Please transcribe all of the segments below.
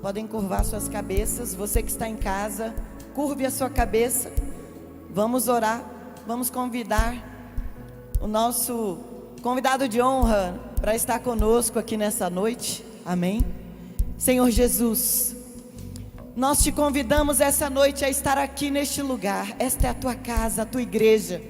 podem curvar suas cabeças. Você que está em casa, curve a sua cabeça. Vamos orar, vamos convidar o nosso convidado de honra para estar conosco aqui nessa noite. Amém? Senhor Jesus, nós te convidamos essa noite a estar aqui neste lugar. Esta é a tua casa, a tua igreja.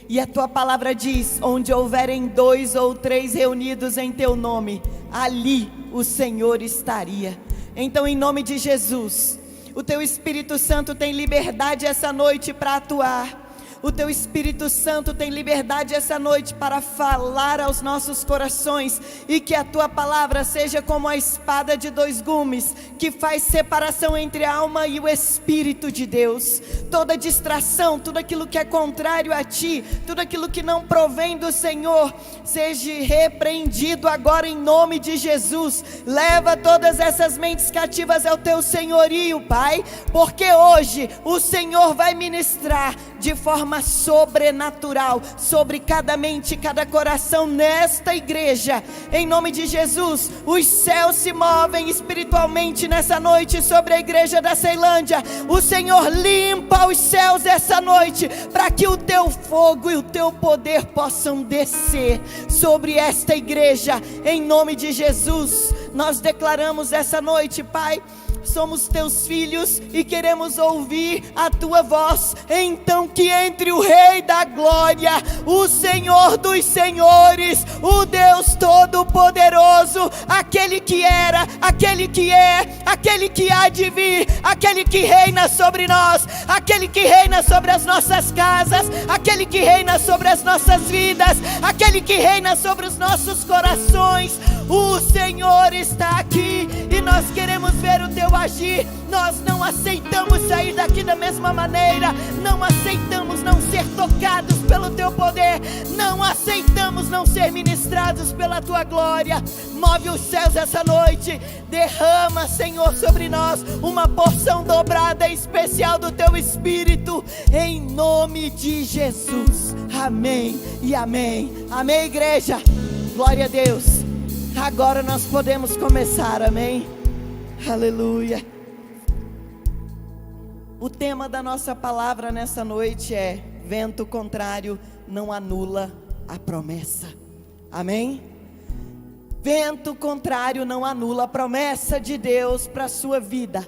E a tua palavra diz: onde houverem 2 ou 3 reunidos em teu nome, ali o Senhor estaria. Então, em nome de Jesus, o teu Espírito Santo tem liberdade essa noite para atuar. O teu Espírito Santo tem liberdade essa noite para falar aos nossos corações, e que a tua palavra seja como a espada de 2 gumes, que faz separação entre a alma e o Espírito de Deus. Toda distração, tudo aquilo que é contrário a ti, tudo aquilo que não provém do Senhor, seja repreendido agora em nome de Jesus. Leva todas essas mentes cativas ao teu senhorio, Pai, porque hoje o Senhor vai ministrar de forma sobrenatural sobre cada mente, cada coração nesta igreja. Em nome de Jesus, os céus se movem espiritualmente nessa noite sobre a igreja da Ceilândia. O Senhor limpa os céus essa noite, para que o teu fogo e o teu poder possam descer sobre esta igreja. Em nome de Jesus, nós declaramos essa noite, Pai, somos teus filhos e queremos ouvir a tua voz. Então que entre o Rei da Glória, o Senhor dos Senhores, o Deus Todo-Poderoso, aquele que era, aquele que é, aquele que há de vir, aquele que reina sobre nós, aquele que reina sobre as nossas casas, aquele que reina sobre as nossas vidas, aquele que reina sobre os nossos corações. O Senhor está aqui e nós queremos ver o teu agir. Nós não aceitamos sair daqui da mesma maneira, não aceitamos não ser tocados pelo teu poder, não aceitamos não ser ministrados pela tua glória. Move os céus essa noite, derrama, Senhor, sobre nós uma porção dobrada e especial do teu Espírito, em nome de Jesus. Amém e amém. Amém, igreja. Glória a Deus. Agora nós podemos começar, amém? Aleluia. O tema da nossa palavra nessa noite é: vento contrário não anula a promessa. Amém? Vento contrário não anula a promessa de Deus para a sua vida.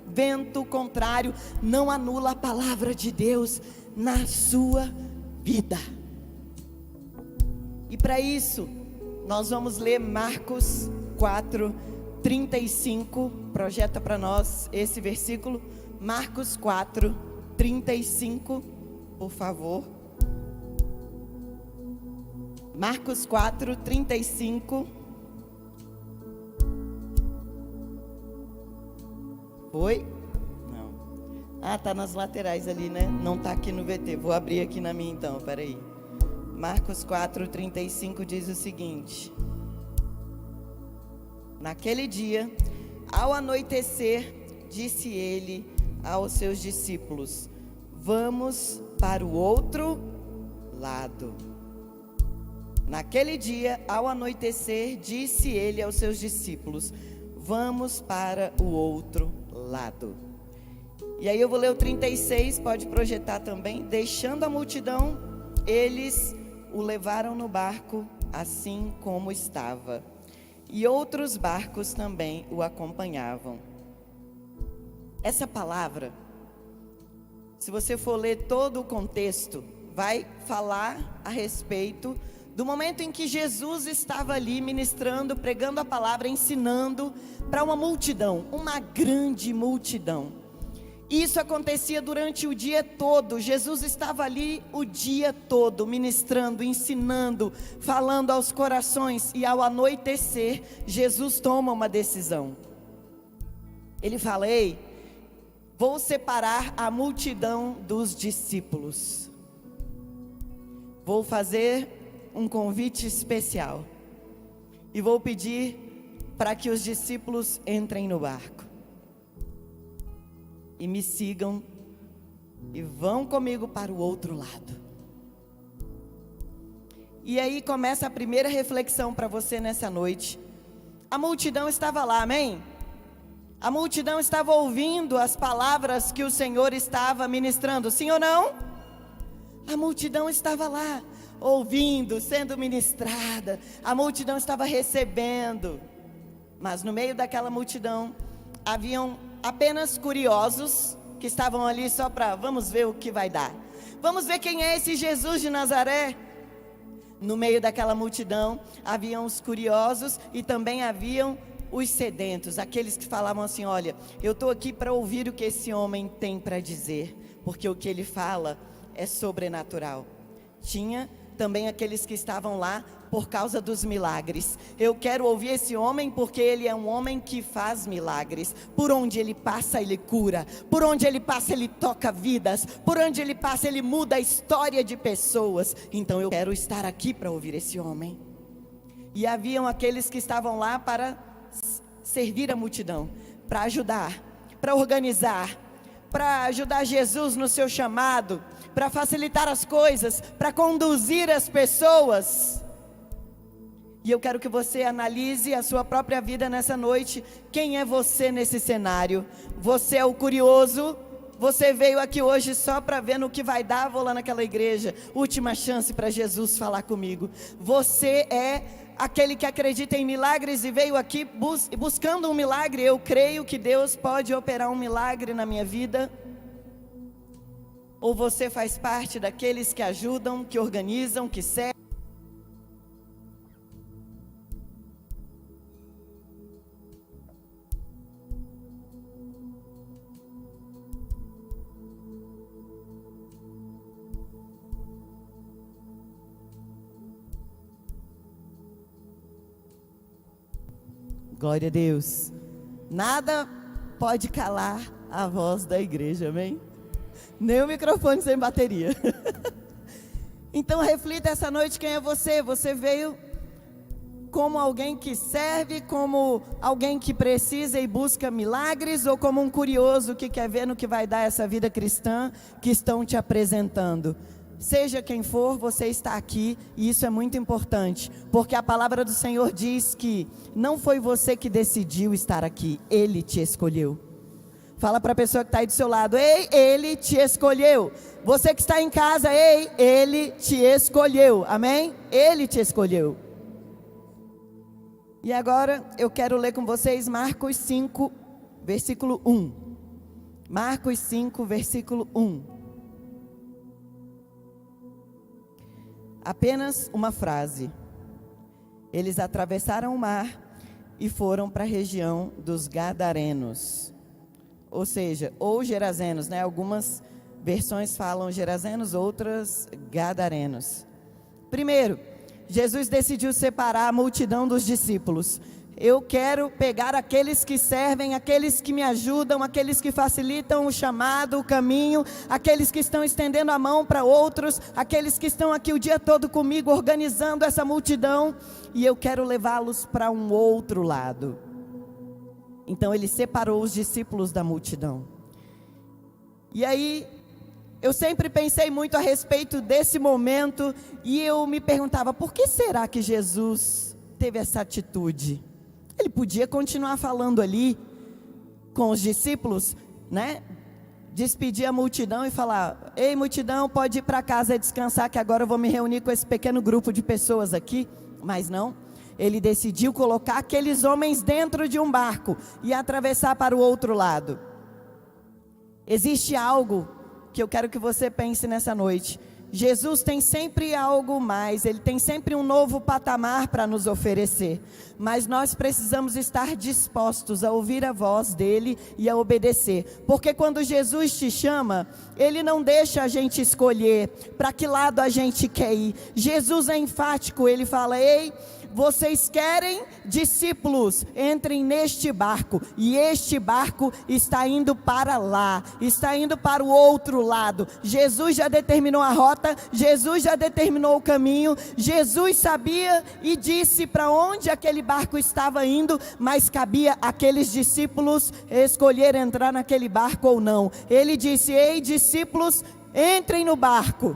Vento contrário não anula a palavra de Deus na sua vida. E para isso, nós vamos ler Marcos 4:35, projeta para nós esse versículo, Marcos 4:35, por favor. Marcos 4:35. Foi? Não. Ah, tá nas laterais ali, né? Não tá aqui no VT. Vou abrir aqui na minha então, peraí. Marcos 4:35 diz o seguinte: naquele dia, ao anoitecer, disse ele aos seus discípulos: vamos para o outro lado. Naquele dia, ao anoitecer, disse ele aos seus discípulos: vamos para o outro lado. E aí eu vou ler o 36, pode projetar também. Deixando a multidão, eles o levaram no barco, assim como estava, e outros barcos também o acompanhavam. Essa palavra, se você for ler todo o contexto, vai falar a respeito do momento em que Jesus estava ali ministrando, pregando a palavra, ensinando para uma multidão, uma grande multidão. Isso acontecia durante o dia todo. Jesus estava ali o dia todo, ministrando, ensinando, falando aos corações. E ao anoitecer, Jesus toma uma decisão. Ele fala: ei, vou separar a multidão dos discípulos. Vou fazer um convite especial. E vou pedir para que os discípulos entrem no barco e me sigam, e vão comigo para o outro lado. E aí começa a primeira reflexão para você nessa noite. A multidão estava lá, amém? A multidão estava ouvindo as palavras que o Senhor estava ministrando, sim ou não? A multidão estava lá, ouvindo, sendo ministrada. A multidão estava recebendo. Mas no meio daquela multidão, haviam apenas curiosos, que estavam ali só para, vamos ver o que vai dar. Vamos ver quem é esse Jesus de Nazaré. No meio daquela multidão, haviam os curiosos e também haviam os sedentos, aqueles que falavam assim: olha, eu estou aqui para ouvir o que esse homem tem para dizer, porque o que ele fala é sobrenatural. Tinha também aqueles que estavam lá por causa dos milagres. Eu quero ouvir esse homem porque ele é um homem que faz milagres. Por onde ele passa, ele cura. Por onde ele passa, ele toca vidas. Por onde ele passa, ele muda a história de pessoas. Então eu quero estar aqui para ouvir esse homem. E haviam aqueles que estavam lá para servir a multidão, para ajudar, para organizar, para ajudar Jesus no seu chamado, para facilitar as coisas, para conduzir as pessoas. E eu quero que você analise a sua própria vida nessa noite. Quem é você nesse cenário? Você é o curioso? Você veio aqui hoje só para ver no que vai dar? Vou lá naquela igreja, última chance para Jesus falar comigo. Você é aquele que acredita em milagres e veio aqui buscando um milagre? Eu creio que Deus pode operar um milagre na minha vida. Ou você faz parte daqueles que ajudam, que organizam, que servem? Glória a Deus. Nada pode calar a voz da igreja, amém? Nem o microfone sem bateria. Então reflita essa noite quem é você. Você veio como alguém que serve, como alguém que precisa e busca milagres, ou como um curioso que quer ver no que vai dar essa vida cristã que estão te apresentando? Seja quem for, você está aqui, e isso é muito importante, porque a palavra do Senhor diz que não foi você que decidiu estar aqui, Ele te escolheu. Fala para a pessoa que está aí do seu lado: ei, Ele te escolheu. Você que está em casa: ei, Ele te escolheu, amém? Ele te escolheu. E agora eu quero ler com vocês Marcos 5, versículo 1. Marcos 5, versículo 1. Apenas uma frase. Eles atravessaram o mar e foram para a região dos Gadarenos. Ou seja, ou Gerazenos, né? Algumas versões falam Gerazenos, outras Gadarenos. Primeiro, Jesus decidiu separar a multidão dos discípulos. Eu quero pegar aqueles que servem, aqueles que me ajudam, aqueles que facilitam o chamado, o caminho, aqueles que estão estendendo a mão para outros, aqueles que estão aqui o dia todo comigo organizando essa multidão, e eu quero levá-los para um outro lado. Então ele separou os discípulos da multidão. E aí, eu sempre pensei muito a respeito desse momento, e eu me perguntava: por que será que Jesus teve essa atitude? Ele podia continuar falando ali com os discípulos, né? Despedir a multidão e falar: ei, multidão, pode ir para casa descansar, que agora eu vou me reunir com esse pequeno grupo de pessoas aqui. Mas não, ele decidiu colocar aqueles homens dentro de um barco e atravessar para o outro lado. Existe algo que eu quero que você pense nessa noite. Jesus tem sempre algo mais, Ele tem sempre um novo patamar para nos oferecer, mas nós precisamos estar dispostos a ouvir a voz dEle e a obedecer, porque quando Jesus te chama, Ele não deixa a gente escolher para que lado a gente quer ir. Jesus é enfático, Ele fala: ei, vocês querem discípulos, entrem neste barco, e este barco está indo para lá, está indo para o outro lado. Jesus já determinou a rota, Jesus já determinou o caminho, Jesus sabia e disse para onde aquele barco estava indo, mas cabia àqueles discípulos escolher entrar naquele barco ou não. Ele disse: ei, discípulos, entrem no barco.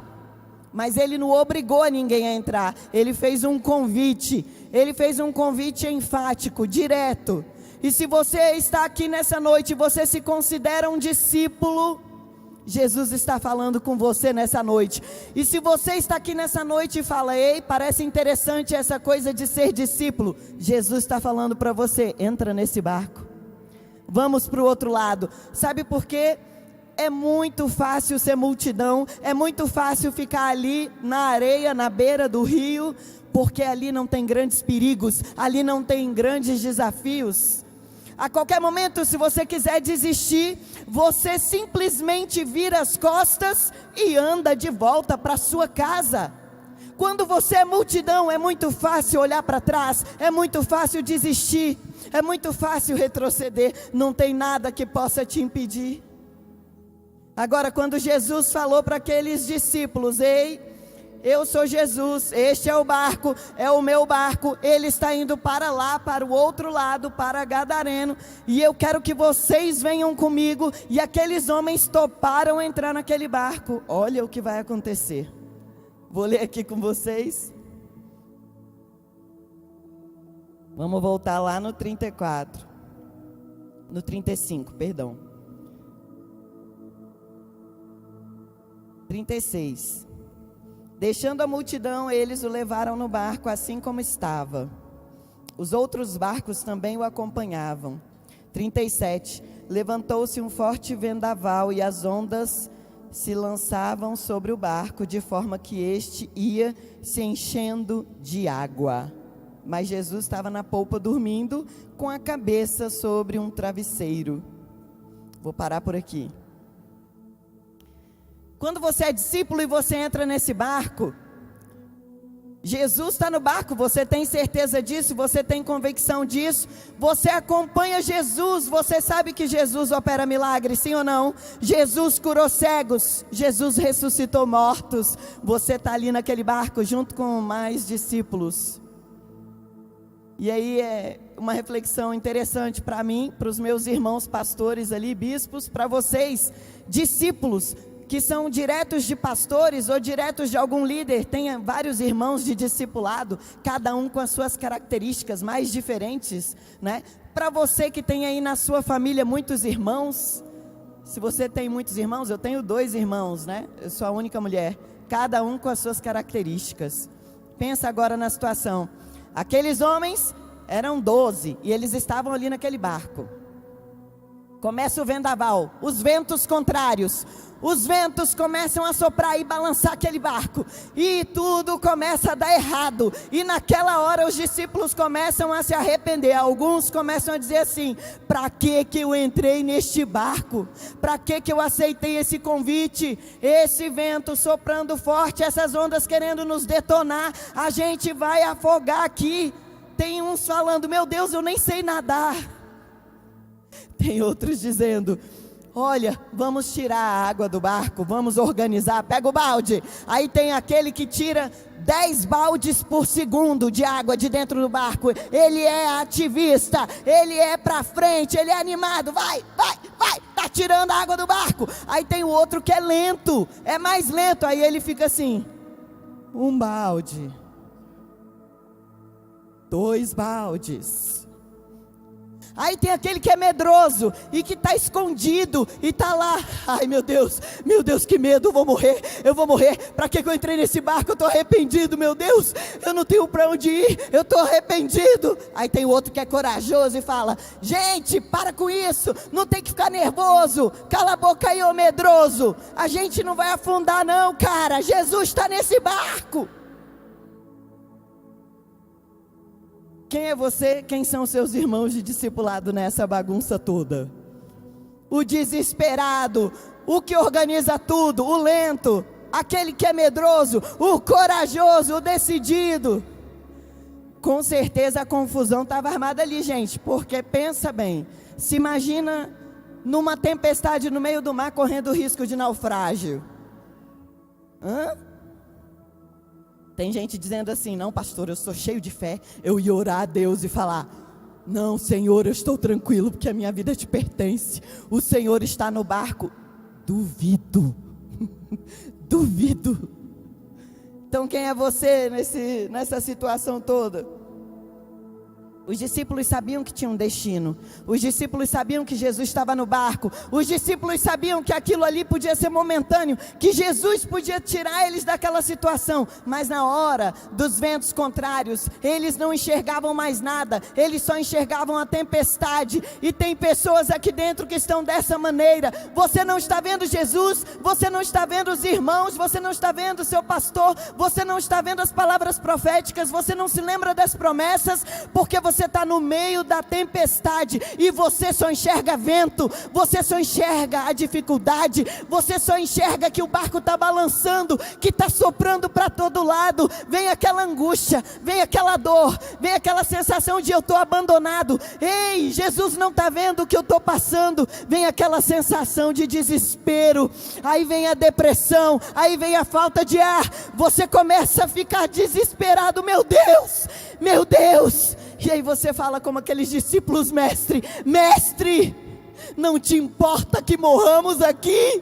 Mas Ele não obrigou a ninguém a entrar. Ele fez um convite. Ele fez um convite enfático, direto. E se você está aqui nessa noite, você se considera um discípulo, Jesus está falando com você nessa noite. E se você está aqui nessa noite e fala: ei, parece interessante essa coisa de ser discípulo, Jesus está falando para você: entra nesse barco, vamos para o outro lado. Sabe por quê? É muito fácil ser multidão, é muito fácil ficar ali na areia, na beira do rio, porque ali não tem grandes perigos, ali não tem grandes desafios. A qualquer momento, se você quiser desistir, você simplesmente vira as costas e anda de volta para sua casa. Quando você é multidão, é muito fácil olhar para trás, é muito fácil desistir, é muito fácil retroceder, não tem nada que possa te impedir. Agora, quando Jesus falou para aqueles discípulos: ei, eu sou Jesus, este é o barco, é o meu barco, ele está indo para lá, para o outro lado, para Gadareno, e eu quero que vocês venham comigo. E aqueles homens toparam entrar naquele barco. Olha o que vai acontecer. Vou ler aqui com vocês. Vamos voltar lá no 34, no 35, perdão. 36. Deixando a multidão, eles o levaram no barco assim como estava. Os outros barcos também o acompanhavam. 37. Levantou-se um forte vendaval e as ondas se lançavam sobre o barco, de forma que este ia se enchendo de água. Mas Jesus estava na polpa dormindo, com a cabeça sobre um travesseiro. Vou parar por aqui. Quando você é discípulo e você entra nesse barco, Jesus está no barco, você tem certeza disso, você tem convicção disso, você acompanha Jesus, você sabe que Jesus opera milagres, sim ou não? Jesus curou cegos, Jesus ressuscitou mortos, você está ali naquele barco junto com mais discípulos. E aí é uma reflexão interessante para mim, para os meus irmãos pastores ali, bispos, para vocês, discípulos, que são diretos de pastores ou diretos de algum líder. Tem vários irmãos de discipulado, cada um com as suas características mais diferentes, né? Para você que tem aí na sua família muitos irmãos, se você tem muitos irmãos, eu tenho 2 irmãos, né? Eu sou a única mulher, cada um com as suas características. Pensa agora na situação, aqueles homens eram 12 e eles estavam ali naquele barco. Começa o vendaval, os ventos contrários, os ventos começam a soprar e balançar aquele barco, e tudo começa a dar errado, e naquela hora os discípulos começam a se arrepender. Alguns começam a dizer assim: para que eu entrei neste barco? Para que eu aceitei esse convite? Esse vento soprando forte, essas ondas querendo nos detonar, a gente vai afogar aqui. Tem uns falando: meu Deus, eu nem sei nadar. Tem outros dizendo: olha, vamos tirar a água do barco, vamos organizar, pega o balde. Aí tem aquele que tira 10 baldes por segundo de água de dentro do barco. Ele é ativista, ele é pra frente, ele é animado, vai, tá tirando a água do barco. Aí tem o outro que é lento, é mais lento, aí ele fica assim: 1 balde, 2 baldes. Aí tem aquele que é medroso e que está escondido e está lá: ai meu Deus, que medo, eu vou morrer, para que eu entrei nesse barco? Eu estou arrependido, meu Deus, eu não tenho para onde ir, eu estou arrependido. Aí tem o outro que é corajoso e fala: gente, para com isso, não tem que ficar nervoso, cala a boca aí, ô medroso, a gente não vai afundar não, cara, Jesus está nesse barco. Quem é você? Quem são seus irmãos de discipulado nessa bagunça toda? O desesperado, o que organiza tudo, o lento, aquele que é medroso, o corajoso, o decidido. Com certeza a confusão estava armada ali, gente, porque pensa bem, se imagina numa tempestade no meio do mar correndo risco de naufrágio. Tem gente dizendo assim: não pastor, eu sou cheio de fé, eu ia orar a Deus e falar: não Senhor, eu estou tranquilo porque a minha vida te pertence, o Senhor está no barco. Duvido, duvido. Então quem é você nessa situação toda? Os discípulos sabiam que tinha um destino. Os discípulos sabiam que Jesus estava no barco. Os discípulos sabiam que aquilo ali podia ser momentâneo, que Jesus podia tirar eles daquela situação. Mas na hora dos ventos contrários, eles não enxergavam mais nada. Eles só enxergavam a tempestade. E tem pessoas aqui dentro que estão dessa maneira. Você não está vendo Jesus, você não está vendo os irmãos, você não está vendo o seu pastor, você não está vendo as palavras proféticas, você não se lembra das promessas, porque você está no meio da tempestade e você só enxerga vento, você só enxerga a dificuldade, você só enxerga que o barco está balançando, que está soprando para todo lado. Vem aquela angústia, vem aquela dor, vem aquela sensação de eu estou abandonado. Ei, Jesus não está vendo o que eu estou passando. Vem aquela sensação de desespero, aí vem a depressão, aí vem a falta de ar. Você começa a ficar desesperado. Meu Deus, meu Deus. E aí você fala como aqueles discípulos: mestre, mestre, não te importa que morramos aqui?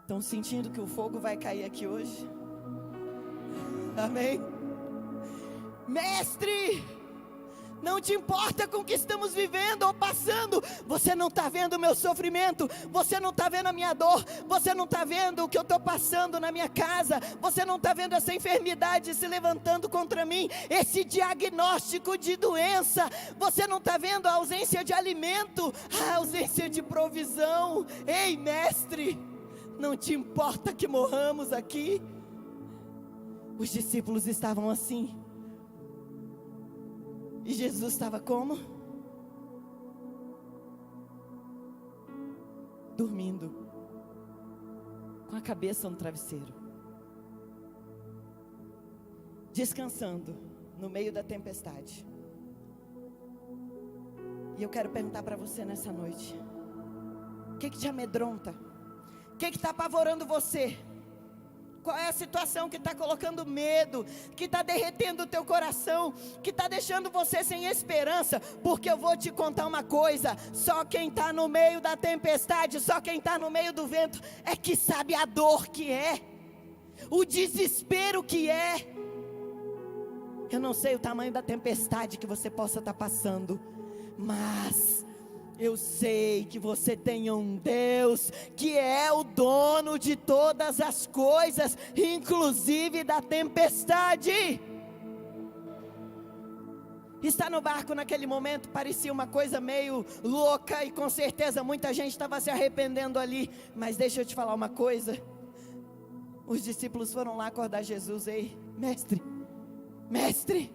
Estão sentindo que o fogo vai cair aqui hoje? Amém? Mestre, não te importa com o que estamos vivendo ou passando. Você não está vendo o meu sofrimento, você não está vendo a minha dor, você não está vendo o que eu estou passando na minha casa, você não está vendo essa enfermidade se levantando contra mim, esse diagnóstico de doença, você não está vendo a ausência de alimento, a ausência de provisão. Ei, mestre, não te importa que morramos aqui? Os discípulos estavam assim. E Jesus estava como? Dormindo, com a cabeça no travesseiro, descansando no meio da tempestade. E eu quero perguntar para você nessa noite: o que te amedronta? O que está apavorando você? Qual é a situação que está colocando medo, que está derretendo o teu coração, que está deixando você sem esperança? Porque eu vou te contar uma coisa: só quem está no meio da tempestade, só quem está no meio do vento é que sabe a dor que é, o desespero que é. Eu não sei o tamanho da tempestade que você possa estar passando, mas eu sei que você tem um Deus que é o dono de todas as coisas, inclusive da tempestade. Estar no barco naquele momento parecia uma coisa meio louca, e com certeza muita gente estava se arrependendo ali. Mas deixa eu te falar uma coisa: os discípulos foram lá acordar Jesus. Ei, mestre, mestre.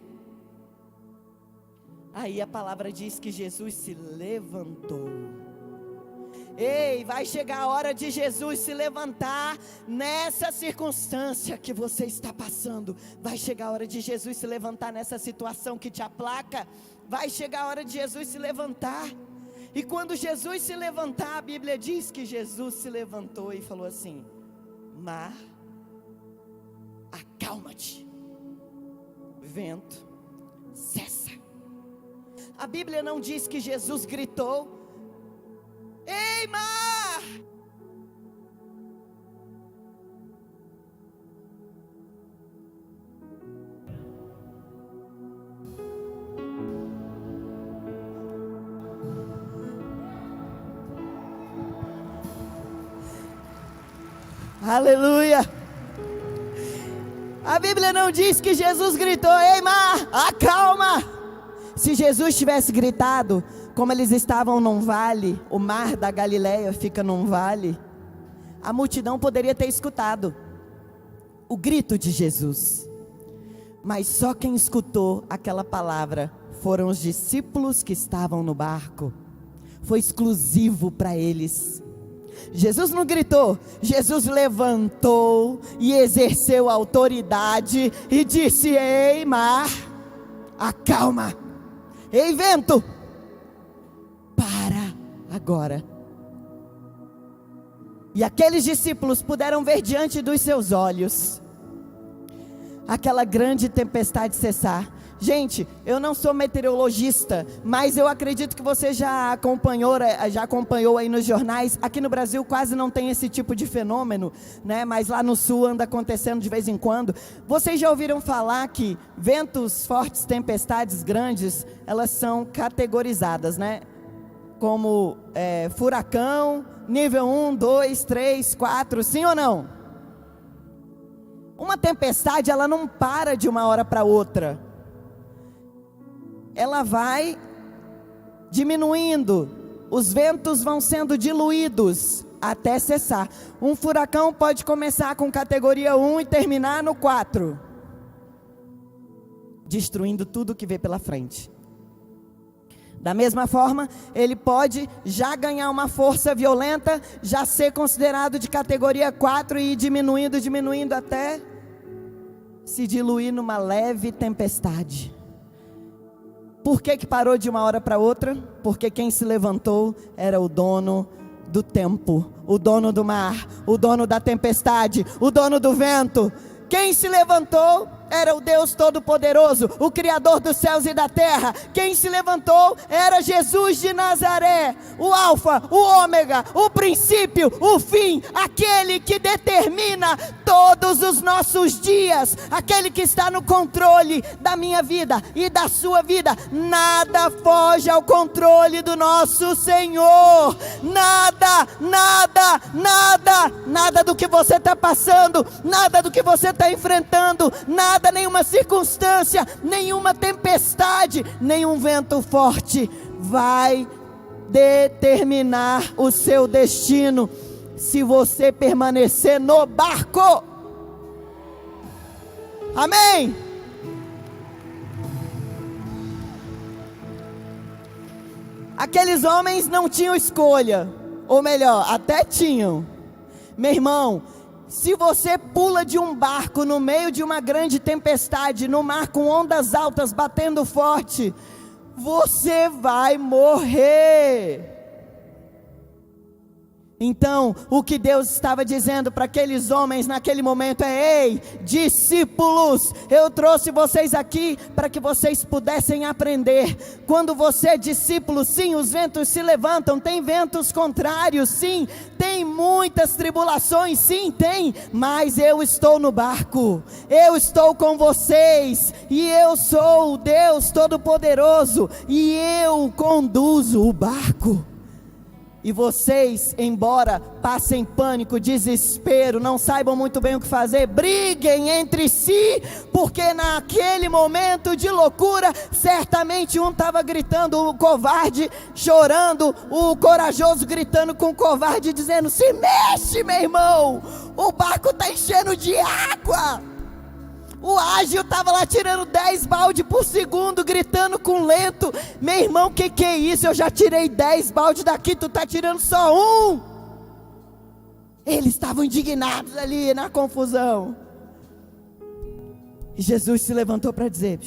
Aí a palavra diz que Jesus se levantou. Ei, vai chegar a hora de Jesus se levantar nessa circunstância que você está passando. Vai chegar a hora de Jesus se levantar nessa situação que te aplaca. Vai chegar a hora de Jesus se levantar. E quando Jesus se levantar, a Bíblia diz que Jesus se levantou e falou assim: mar, acalma-te. Vento, cessa. A Bíblia não diz que Jesus gritou: ei, mar! Aleluia! A Bíblia não diz que Jesus gritou: ei, mar, acalma! Se Jesus tivesse gritado, como eles estavam num vale, o mar da Galileia fica num vale, a multidão poderia ter escutado o grito de Jesus. Mas só quem escutou aquela palavra foram os discípulos que estavam no barco. Foi exclusivo para eles. Jesus não gritou, Jesus levantou e exerceu autoridade e disse: ei, mar, acalma. Ei, vento, para agora. E aqueles discípulos puderam ver diante dos seus olhos aquela grande tempestade cessar. Gente, eu não sou meteorologista, mas eu acredito que você já acompanhou aí nos jornais. Aqui no Brasil quase não tem esse tipo de fenômeno, né? Mas lá no sul anda acontecendo de vez em quando. Vocês já ouviram falar que ventos fortes, tempestades grandes, elas são categorizadas, né? Como furacão, nível 1, 2, 3, 4, sim ou não? Uma tempestade, ela não para de uma hora para outra. Ela vai diminuindo, os ventos vão sendo diluídos até cessar. Um furacão pode começar com categoria 1 e terminar no 4, destruindo tudo que vê pela frente. Da mesma forma, ele pode já ganhar uma força violenta, já ser considerado de categoria 4 e ir diminuindo até se diluir numa leve tempestade. Por que parou de uma hora para outra? Porque quem se levantou era o dono do tempo, o dono do mar, o dono da tempestade, o dono do vento. Quem se levantou era o Deus Todo-Poderoso, o Criador dos céus e da terra. Quem se levantou era Jesus de Nazaré, o Alfa, o Ômega, o princípio, o fim, aquele que determina todos os nossos dias, aquele que está no controle da minha vida e da sua vida. Nada foge ao controle do nosso Senhor. Nada do que você está passando, nada do que você está enfrentando, nada, nenhuma circunstância, nenhuma tempestade, nenhum vento forte vai determinar o seu destino, se você permanecer no barco. Amém? Aqueles homens não tinham escolha, ou melhor, até tinham. Meu irmão, se você pula de um barco no meio de uma grande tempestade, no mar com ondas altas batendo forte, você vai morrer. Então, o que Deus estava dizendo para aqueles homens naquele momento é: ei, discípulos, eu trouxe vocês aqui para que vocês pudessem aprender. Quando você é discípulo, sim, os ventos se levantam, tem ventos contrários, sim, tem muitas tribulações, sim, tem, mas eu estou no barco, eu estou com vocês, e eu sou o Deus Todo-Poderoso, e eu conduzo o barco. E vocês, embora passem pânico, desespero, não saibam muito bem o que fazer, briguem entre si, porque naquele momento de loucura, certamente um estava gritando, o covarde chorando, o corajoso gritando com o covarde, dizendo: se mexe, meu irmão, o barco está enchendo de água. O ágil estava lá tirando 10 baldes por segundo, gritando com lento: meu irmão, que é isso? Eu já tirei 10 baldes daqui, tu está tirando só um. Eles estavam indignados ali na confusão. E Jesus se levantou para dizer: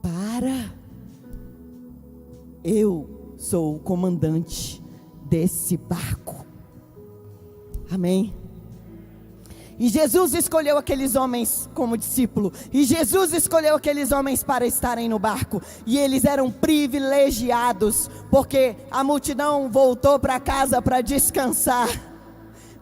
para, eu sou o comandante desse barco. Amém? E Jesus escolheu aqueles homens como discípulo, e Jesus escolheu aqueles homens para estarem no barco, e eles eram privilegiados, porque a multidão voltou para casa para descansar,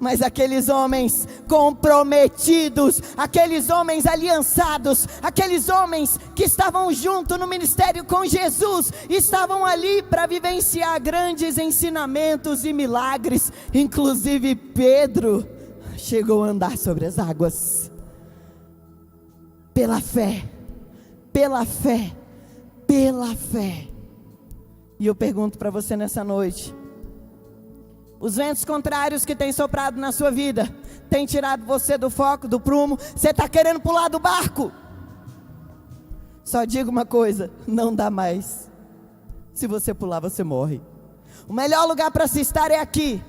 mas aqueles homens comprometidos, aqueles homens aliançados, aqueles homens que estavam junto no ministério com Jesus, estavam ali para vivenciar grandes ensinamentos e milagres. Inclusive Pedro chegou a andar sobre as águas, pela fé, pela fé, pela fé. E eu pergunto para você nessa noite: os ventos contrários que têm soprado na sua vida têm tirado você do foco, do prumo? Você está querendo pular do barco? Só digo uma coisa: não dá mais. Se você pular, você morre. O melhor lugar para se estar é aqui.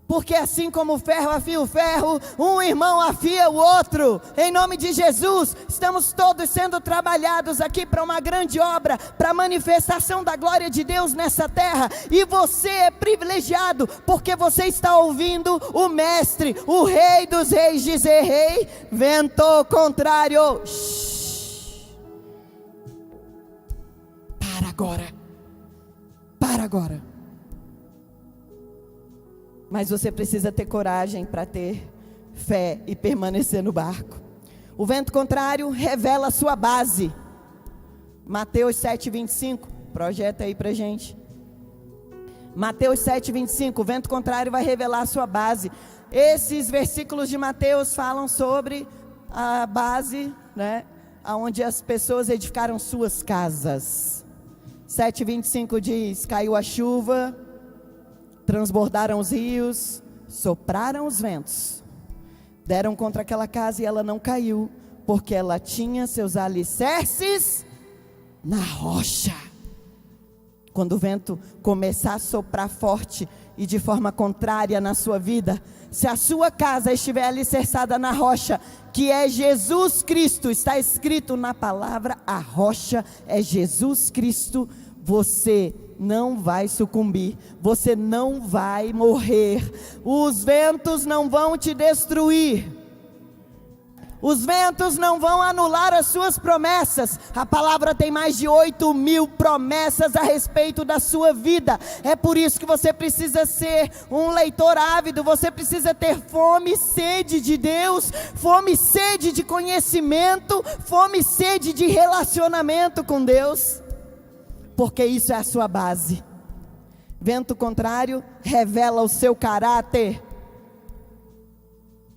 Porque assim como o ferro afia o ferro, um irmão afia o outro. Em nome de Jesus, estamos todos sendo trabalhados aqui para uma grande obra, para a manifestação da glória de Deus nessa terra. E você é privilegiado, porque você está ouvindo o Mestre, o Rei dos Reis dizer: Rei, vento contrário. Para agora. Para agora. Mas você precisa ter coragem para ter fé e permanecer no barco. O vento contrário revela a sua base. Mateus 7:25, projeta aí para gente. Mateus 7:25, o vento contrário vai revelar a sua base. Esses versículos de Mateus falam sobre a base, né, onde as pessoas edificaram suas casas. 7:25 diz: caiu a chuva, transbordaram os rios, sopraram os ventos, deram contra aquela casa e ela não caiu, porque ela tinha seus alicerces na rocha. Quando o vento começar a soprar forte e de forma contrária na sua vida, se a sua casa estiver alicerçada na rocha, que é Jesus Cristo, está escrito na palavra, a rocha é Jesus Cristo, você não vai sucumbir, você não vai morrer, os ventos não vão te destruir, os ventos não vão anular as suas promessas. A palavra tem mais de 8.000 promessas a respeito da sua vida. É por isso que você precisa ser um leitor ávido, você precisa ter fome e sede de Deus, fome e sede de conhecimento, fome e sede de relacionamento com Deus, porque isso é a sua base. Vento contrário revela o seu caráter.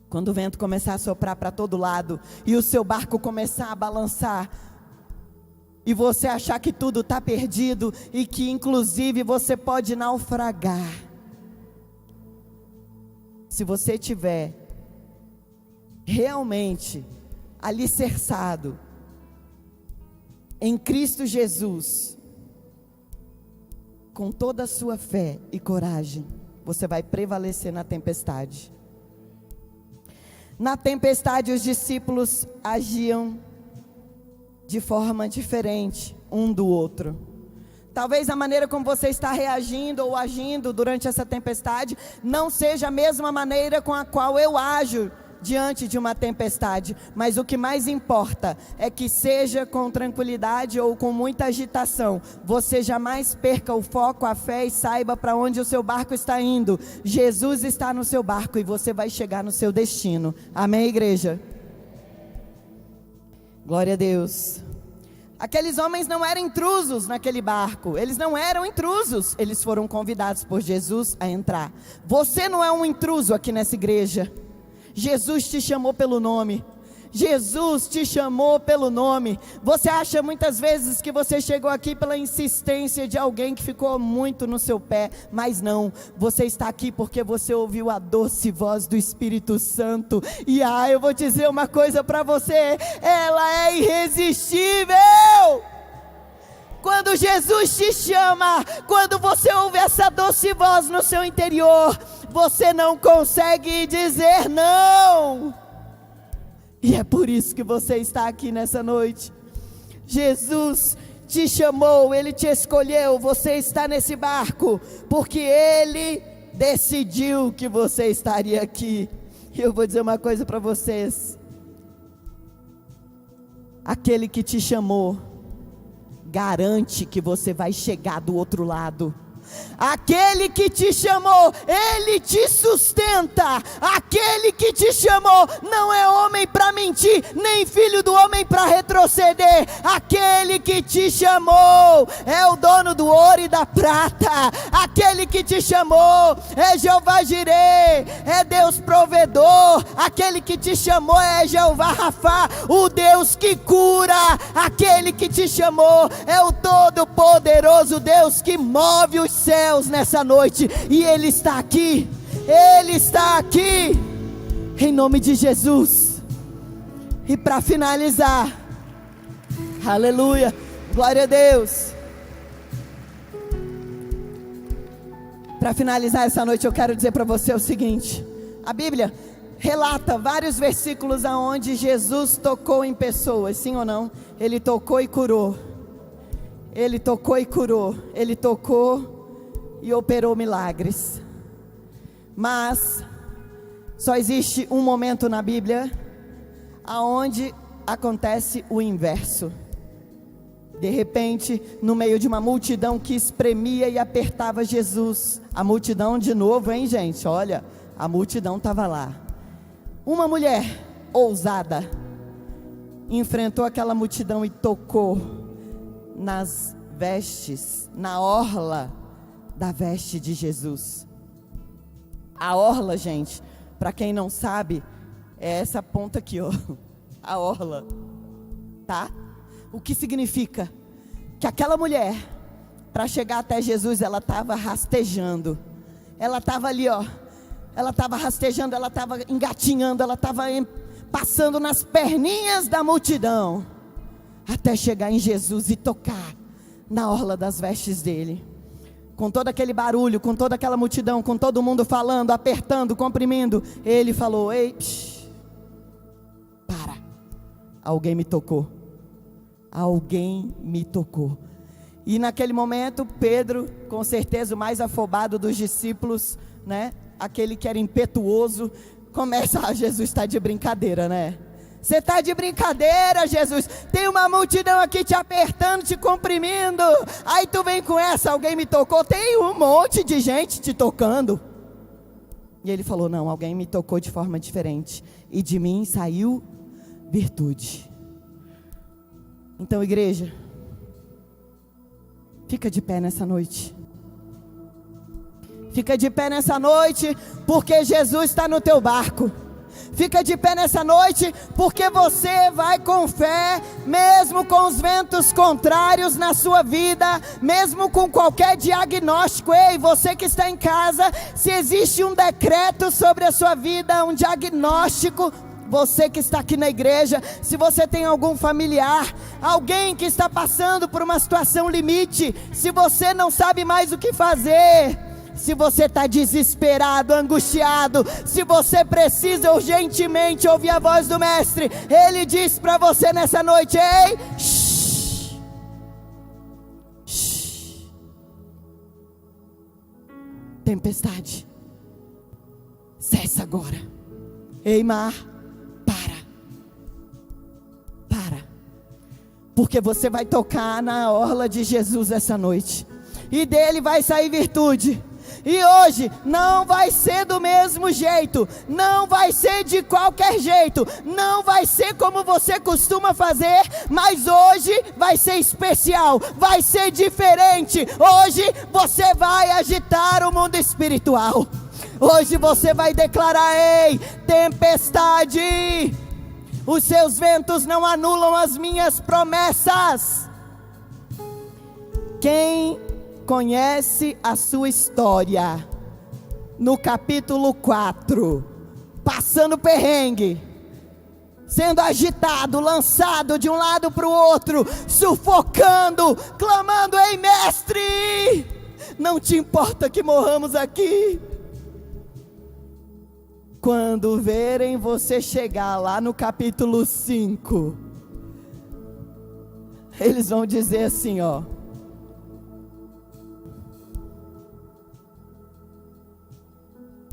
Quando o vento começar a soprar para todo lado e o seu barco começar a balançar, e você achar que tudo está perdido e que inclusive você pode naufragar, se você tiver realmente alicerçado em Cristo Jesus, com toda a sua fé e coragem, você vai prevalecer na tempestade. Na tempestade, os discípulos agiam de forma diferente um do outro. Talvez a maneira como você está reagindo ou agindo durante essa tempestade não seja a mesma maneira com a qual eu ajo diante de uma tempestade, mas o que mais importa é que seja com tranquilidade ou com muita agitação, você jamais perca o foco, a fé e saiba para onde o seu barco está indo. Jesus está no seu barco e você vai chegar no seu destino. Amém, igreja? Glória a Deus. Aqueles homens não eram intrusos naquele barco, eles não eram intrusos, eles foram convidados por Jesus a entrar. Você não é um intruso aqui nessa igreja. Jesus te chamou pelo nome. Jesus te chamou pelo nome. Você acha muitas vezes que você chegou aqui pela insistência de alguém que ficou muito no seu pé, mas não, você está aqui porque você ouviu a doce voz do Espírito Santo. E eu vou dizer uma coisa para você, ela é irresistível. Quando Jesus te chama, quando você ouve essa doce voz no seu interior, você não consegue dizer não. E é por isso que você está aqui nessa noite. Jesus te chamou, Ele te escolheu, você está nesse barco, porque Ele decidiu que você estaria aqui. E eu vou dizer uma coisa para vocês. Aquele que te chamou garante que você vai chegar do outro lado. Aquele que te chamou, Ele te sustenta. Aquele que te chamou não é homem para mentir, nem filho do homem para retroceder. Aquele que te chamou é o dono do ouro e da prata. Aquele que te chamou é Jeová Jireh, é Deus provedor. Aquele que te chamou é Jeová Rafá, o Deus que cura. Aquele que te chamou é o todo-poderoso Deus que move os céus nessa noite, e Ele está aqui, Ele está aqui, em nome de Jesus. E para finalizar, aleluia, glória a Deus. Para finalizar essa noite, eu quero dizer para você o seguinte: a Bíblia relata vários versículos aonde Jesus tocou em pessoas, sim ou não? Ele tocou e curou. Ele tocou e curou. Ele tocou e operou milagres. Mas só existe um momento na Bíblia aonde acontece o inverso. De repente, no meio de uma multidão que espremia e apertava Jesus, a multidão de novo, hein, gente? Olha, a multidão estava lá. Uma mulher ousada enfrentou aquela multidão e tocou nas vestes, na orla da veste de Jesus. A orla, gente, para quem não sabe, é essa ponta aqui, ó, a orla, tá? O que significa? Que aquela mulher, para chegar até Jesus, ela estava rastejando. Ela estava ali, ó. Ela estava rastejando, ela estava engatinhando, ela estava passando nas perninhas da multidão, até chegar em Jesus e tocar na orla das vestes dele. Com todo aquele barulho, com toda aquela multidão, com todo mundo falando, apertando, comprimindo, ele falou: ei, para, alguém me tocou. Alguém me tocou. E naquele momento, Pedro, com certeza o mais afobado dos discípulos, né? Aquele que era impetuoso, começa: Jesus está de brincadeira, né? Você está de brincadeira, Jesus. Tem uma multidão aqui te apertando, te comprimindo. Aí tu vem com essa: alguém me tocou. Tem um monte de gente te tocando. E ele falou: não, alguém me tocou de forma diferente. E de mim saiu virtude. Então, igreja, fica de pé nessa noite. Fica de pé nessa noite, porque Jesus está no teu barco. Fica de pé nessa noite, porque você vai com fé, mesmo com os ventos contrários na sua vida, mesmo com qualquer diagnóstico. Ei, você que está em casa, se existe um decreto sobre a sua vida, um diagnóstico, você que está aqui na igreja, se você tem algum familiar, alguém que está passando por uma situação limite, se você não sabe mais o que fazer, se você está desesperado, angustiado, se você precisa urgentemente ouvir a voz do Mestre, Ele diz para você nessa noite: ei, shh, shh. Tempestade, cessa agora. Ei, mar, porque você vai tocar na orla de Jesus essa noite, e dele vai sair virtude. E hoje não vai ser do mesmo jeito, não vai ser de qualquer jeito, não vai ser como você costuma fazer, mas hoje vai ser especial, vai ser diferente. Hoje você vai agitar o mundo espiritual. Hoje você vai declarar: ei, tempestade, os seus ventos não anulam as minhas promessas. Quem conhece a sua história, no capítulo 4, passando perrengue, sendo agitado, lançado de um lado para o outro, sufocando, clamando: ei, mestre, não te importa que morramos aqui. Quando verem você chegar lá no capítulo 5, eles vão dizer assim, ó: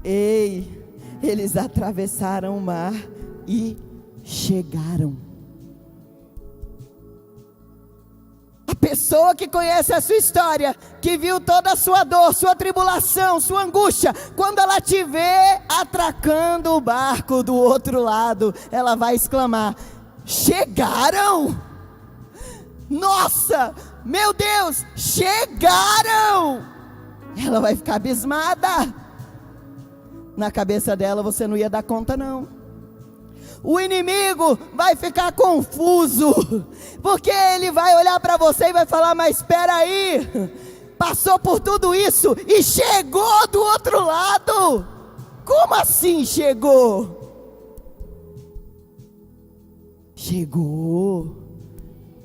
ei, eles atravessaram o mar e chegaram. A pessoa que conhece a sua história, que viu toda a sua dor, sua tribulação, sua angústia, quando ela te vê atracando o barco do outro lado, ela vai exclamar: chegaram? Nossa, meu Deus, chegaram! Ela vai ficar abismada. Na cabeça dela, você não ia dar conta, não. O inimigo vai ficar confuso, porque ele vai olhar para você e vai falar: mas espera aí, passou por tudo isso e chegou do outro lado? Como assim chegou?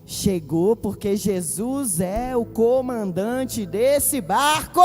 Chegou porque Jesus é o comandante desse barco.